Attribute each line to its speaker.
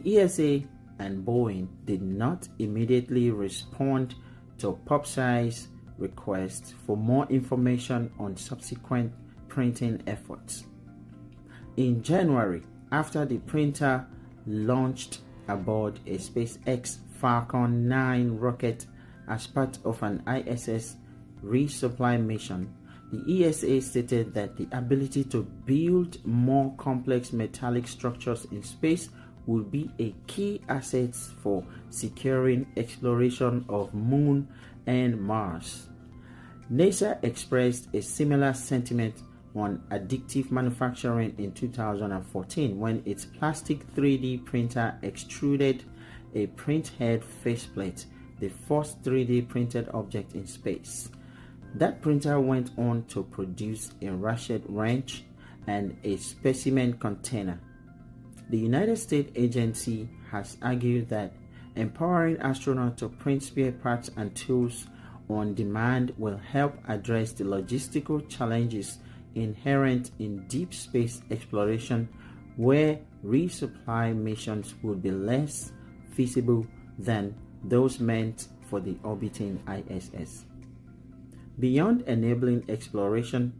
Speaker 1: The ESA and Boeing did not immediately respond to POPSI's request for more information on subsequent printing efforts. In January, after the printer launched aboard a SpaceX Falcon 9 rocket as part of an ISS resupply mission, the ESA stated that the ability to build more complex metallic structures in space would be a key asset for securing exploration of Moon and Mars. NASA expressed a similar sentiment on additive manufacturing in 2014 when its plastic 3D printer extruded a printhead faceplate, the first 3D printed object in space. That printer went on to produce a ratchet wrench and a specimen container. The United States agency has argued that empowering astronauts to print spare parts and tools on demand will help address the logistical challenges inherent in deep space exploration, where resupply missions would be less feasible than those meant for the orbiting ISS. Beyond enabling exploration,